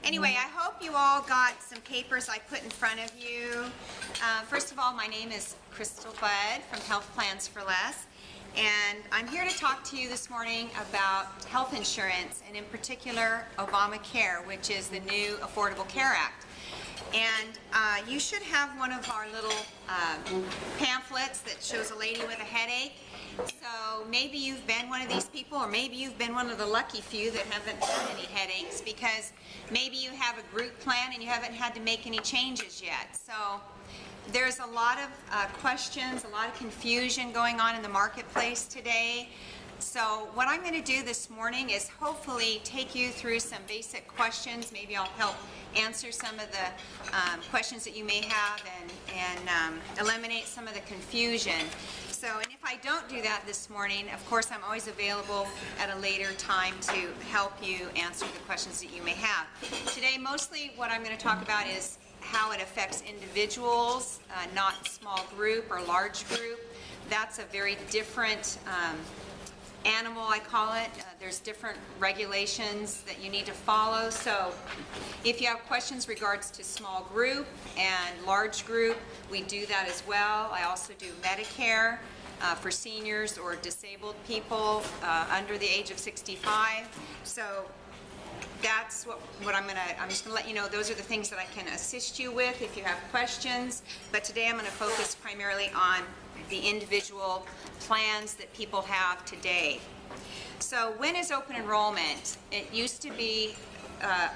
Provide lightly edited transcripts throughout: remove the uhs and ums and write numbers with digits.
Anyway, I hope you all got some papers I put in front of you. First of all, my name is Crystal Budd from Health Plans for Less, and I'm here to talk to you this morning about health insurance, and in particular Obamacare, which is the new Affordable Care Act. And you should have one of our little pamphlets that shows a lady with a headache. So maybe you've been one of these people, or maybe you've been one of the lucky few that haven't had any headaches, because maybe you have a group plan and you haven't had to make any changes yet. So there's a lot of questions, a lot of confusion going on in the marketplace today. So what I'm going to do this morning is hopefully take you through some basic questions. Maybe I'll help answer some of the questions that you may have and eliminate some of the confusion. So, and if I don't do that this morning, of course I'm always available at a later time to help you answer the questions that you may have. Today mostly what I'm going to talk about is how it affects individuals, not small group or large group. That's a very different animal, I call it. There's different regulations that you need to follow. So if you have questions regards to small group and large group, we do that as well. I also do Medicare for seniors or disabled people under the age of 65. So that's what I'm just going to let you know those are the things that I can assist you with if you have questions. But today I'm going to focus primarily on the individual plans that people have today. So when is open enrollment? It used to be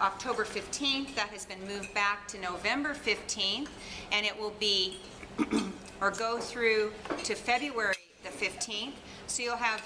October 15th. That has been moved back to November 15th, and it will be or go through to February the 15th. So you'll have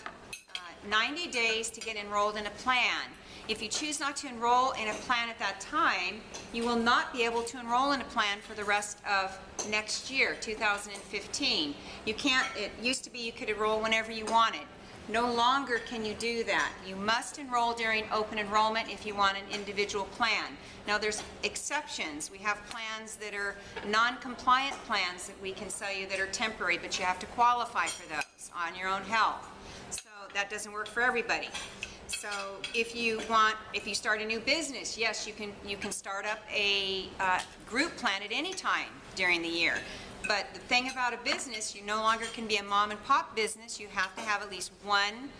90 days to get enrolled in a plan. If you choose not to enroll in a plan at that time, you will not be able to enroll in a plan for the rest of next year, 2015. You can't, it used to be you could enroll whenever you wanted. No longer can you do that. You must enroll during open enrollment if you want an individual plan. Now there's exceptions. We have plans that are non-compliant plans that we can sell you that are temporary, but you have to qualify for those on your own health. So that doesn't work for everybody. So if you start a new business, yes, you can start up a group plan at any time during the year. But the thing about a business, you no longer can be a mom and pop business. You have to have at least one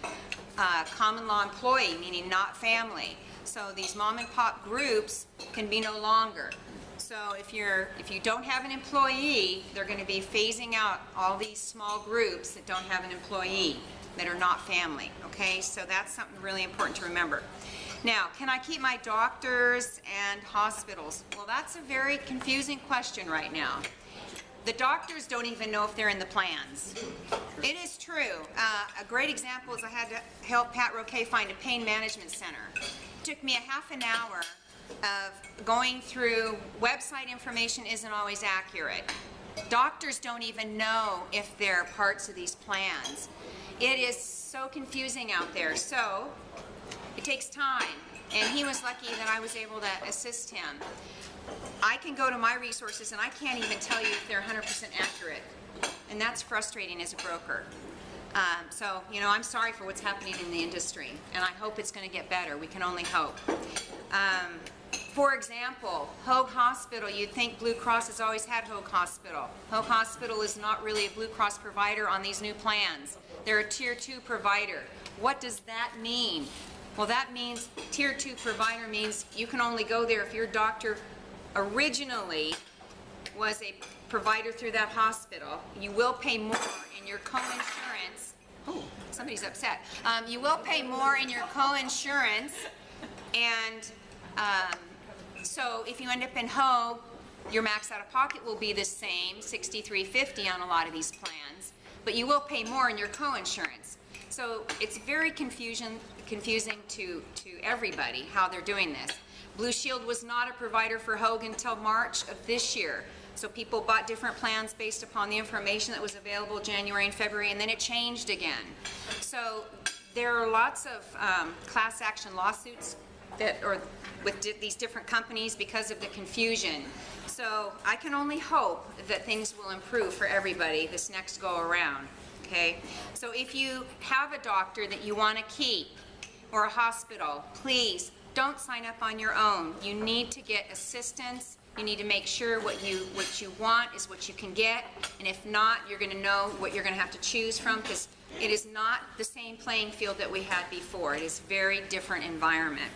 common law employee, meaning not family. So these mom and pop groups can be no longer. So if you don't have an employee, they're going to be phasing out all these small groups that don't have an employee, that are not family, okay? So that's something really important to remember. Now, can I keep my doctors and hospitals? Well, that's a very confusing question right now. The doctors don't even know if they're in the plans. It is true. A great example is I had to help Pat Roquet find a pain management center. It took me a half an hour of going through website information isn't always accurate. Doctors don't even know if they're parts of these plans. It is so confusing out there, so it takes time, and he was lucky that I was able to assist him. I can go to my resources and I can't even tell you if they're 100% accurate, and that's frustrating as a broker. So, you know, I'm sorry for what's happening in the industry, and I hope it's going to get better. We can only hope. For example, Hoag Hospital, you'd think Blue Cross has always had Hoag Hospital. Hoag Hospital is not really a Blue Cross provider on these new plans. They're a Tier 2 provider. What does that mean? Well, that means Tier 2 provider means you can only go there if your doctor originally was a provider through that hospital. You will pay more in your co-insurance. Oh, somebody's upset. You will pay more in your co-insurance, and so if you end up in Hoag, your max out-of-pocket will be the same, $63.50 on a lot of these plans, but you will pay more in your co-insurance. So it's very confusing to everybody how they're doing this. Blue Shield was not a provider for Hoag until March of this year. So people bought different plans based upon the information that was available January and February, and then it changed again. So there are lots of class action lawsuits that are with these different companies because of the confusion. So I can only hope that things will improve for everybody this next go around, okay? So if you have a doctor that you want to keep or a hospital, please don't sign up on your own. You need to get assistance. You need to make sure what you want is what you can get, and if not, you're going to know what you're going to have to choose from, because it is not the same playing field that we had before. It is a very different environment.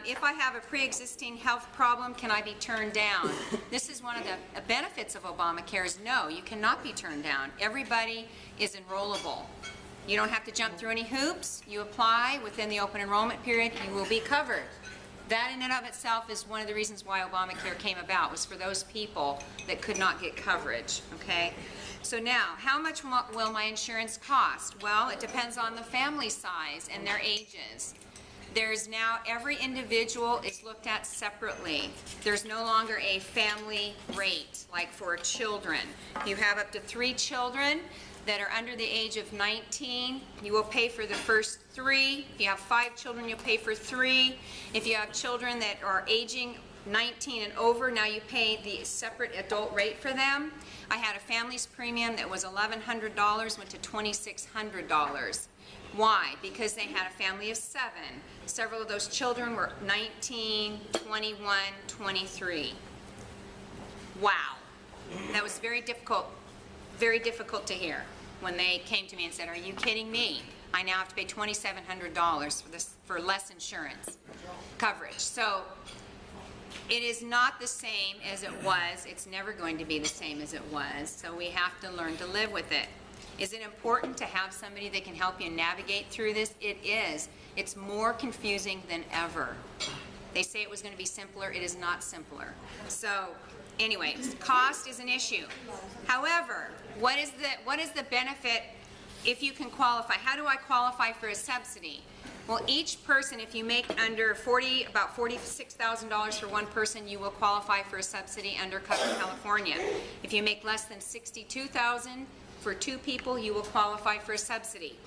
If I have a pre-existing health problem, can I be turned down? This is one of the benefits of Obamacare is no, you cannot be turned down. Everybody is enrollable. You don't have to jump through any hoops. You apply within the open enrollment period, you will be covered. That in and of itself is one of the reasons why Obamacare came about, was for those people that could not get coverage, okay? So now, how much will my insurance cost? Well, it depends on the family size and their ages. There's now, every individual is looked at separately. There's no longer a family rate like for children. If you have up to 3 children that are under the age of 19, you will pay for the first 3. If you have 5 children, you'll pay for 3. If you have children that are aging 19 and over, now you pay the separate adult rate for them. I had a family's premium that was $1,100, went to $2,600. Why? Because they had a family of 7. Several of those children were 19, 21, 23. Wow. That was very difficult to hear when they came to me and said, "Are you kidding me? I now have to pay $2,700 for less insurance coverage." So it is not the same as it was. It's never going to be the same as it was. So we have to learn to live with it. Is it important to have somebody that can help you navigate through this? It is. It's more confusing than ever. They say it was going to be simpler. It is not simpler. So anyways, cost is an issue. However, what is the benefit if you can qualify? How do I qualify for a subsidy? Well, each person, if you make under about $46,000 for one person, you will qualify for a subsidy under Cover California. If you make less than $62,000 for 2 people, you will qualify for a subsidy.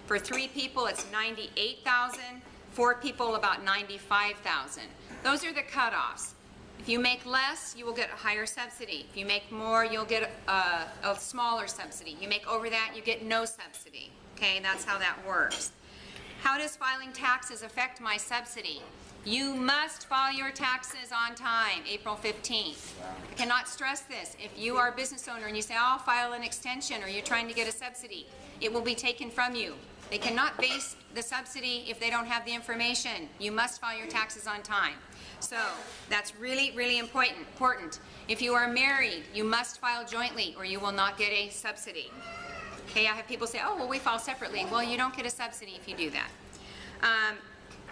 For 3 people, it's $98,000. 4 people, about $95,000. Those are the cutoffs. If you make less, you will get a higher subsidy. If you make more, you'll get a smaller subsidy. You make over that, you get no subsidy. Okay, that's how that works. How does filing taxes affect my subsidy? You must file your taxes on time, April 15th. I cannot stress this. If you are a business owner and you say, "I'll file an extension," or you're trying to get a subsidy, it will be taken from you. They cannot base the subsidy if they don't have the information. You must file your taxes on time. So that's really, really important. If you are married, you must file jointly or you will not get a subsidy. Okay, I have people say, "Oh, well, we file separately." Well, you don't get a subsidy if you do that.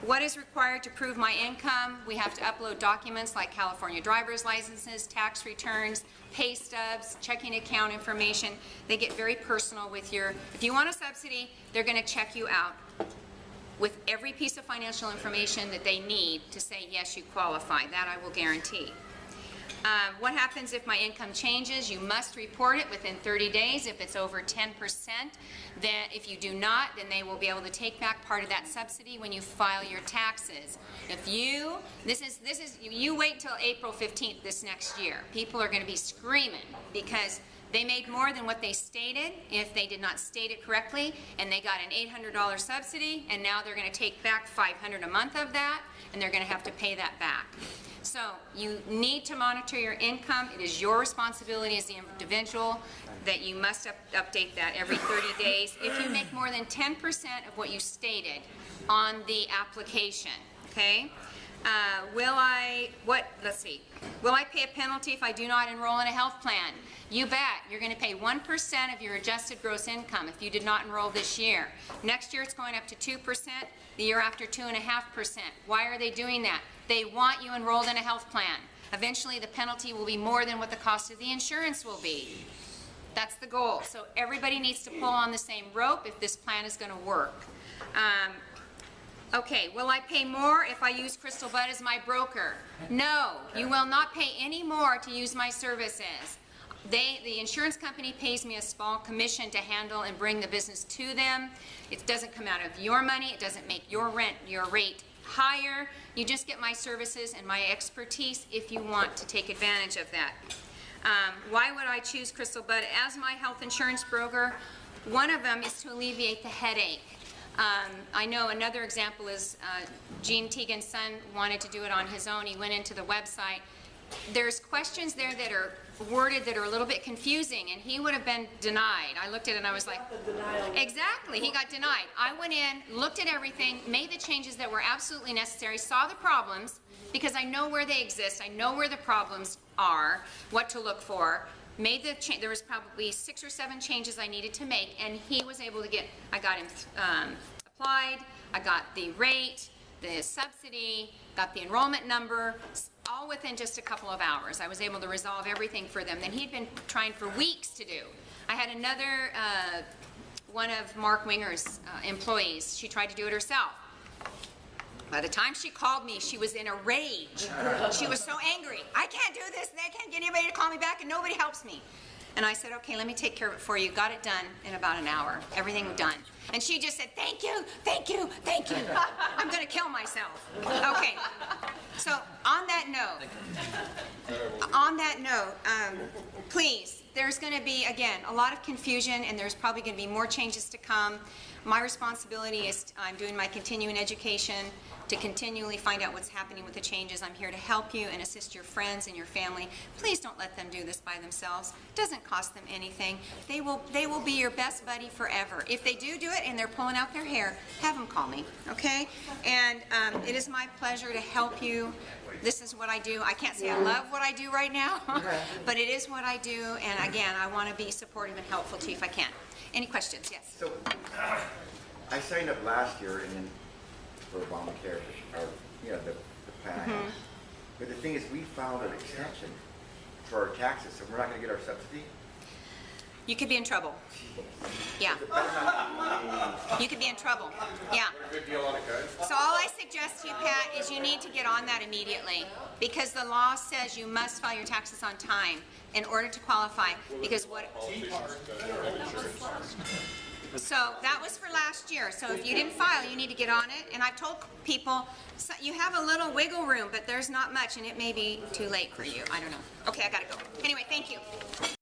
What is required to prove my income? We have to upload documents like California driver's licenses, tax returns, pay stubs, checking account information. They get very personal with your, if you want a subsidy, they're going to check you out with every piece of financial information that they need to say, yes, you qualify. That I will guarantee. What happens if my income changes? You must report it within 30 days. If it's over 10%, then if you do not, then they will be able to take back part of that subsidy when you file your taxes. If you, you wait till April 15th this next year. People are going to be screaming because they made more than what they stated if they did not state it correctly, and they got an $800 subsidy, and now they're going to take back $500 a month of that, and they're going to have to pay that back. So you need to monitor your income. It is your responsibility as the individual that you must update that every 30 days if you make more than 10% of what you stated on the application, okay? Will I pay a penalty if I do not enroll in a health plan? You bet. You're going to pay 1% of your adjusted gross income if you did not enroll this year. Next year it's going up to 2%, the year after 2.5%. Why are they doing that? They want you enrolled in a health plan. Eventually the penalty will be more than what the cost of the insurance will be. That's the goal. So everybody needs to pull on the same rope if this plan is going to work. Okay, will I pay more if I use Crystal Bud as my broker? No, you will not pay any more to use my services. The insurance company pays me a small commission to handle and bring the business to them. It doesn't come out of your money. It doesn't make your rate higher. You just get my services and my expertise if you want to take advantage of that. Why would I choose Crystal Bud as my health insurance broker? One of them is to alleviate the headache. I know another example is Gene Teagan's son wanted to do it on his own. He went into the website. There's questions there that are worded that are a little bit confusing, and he would have been denied. I looked at it and I was like, exactly, he got denied. I went in, looked at everything, made the changes that were absolutely necessary, saw the problems, because I know where they exist, I know where the problems are, what to look for, made the change. There was probably 6 or 7 changes I needed to make, and he was able to get, I got him applied, I got the rate, the subsidy, got the enrollment number, all within just a couple of hours. I was able to resolve everything for them that he'd been trying for weeks to do. I had another, one of Mark Winger's employees, she tried to do it herself. By the time she called me, she was in a rage. She was so angry. I can't do this, and I can't get anybody to call me back, and nobody helps me. And I said, okay, let me take care of it for you. Got it done in about an hour. Everything done. And she just said, thank you, thank you, thank you. I'm going to kill myself. Okay. So on that note, please, there's going to be, again, a lot of confusion, and there's probably going to be more changes to come. My responsibility is I'm doing my continuing education to continually find out what's happening with the changes. I'm here to help you and assist your friends and your family. Please don't let them do this by themselves. It doesn't cost them anything. They will be your best buddy forever. If they do it and they're pulling out their hair, have them call me, okay? And it is my pleasure to help you. This is what I do. I can't say I love what I do right now, but it is what I do. And again, I want to be supportive and helpful to you if I can. Any questions? Yes. So, I signed up last year and then for Obamacare, or the plan I have. But the thing is, we filed an extension for our taxes, so we're not going to get our subsidy. You could be in trouble. Yeah. You could be in trouble. Yeah. So all I suggest to you, Pat, is you need to get on that immediately, because the law says you must file your taxes on time in order to qualify. Because what? So that was for last year. So if you didn't file, you need to get on it. And I've told people, so you have a little wiggle room, but there's not much, and it may be too late for you. I don't know. Okay, I gotta go. Anyway, thank you.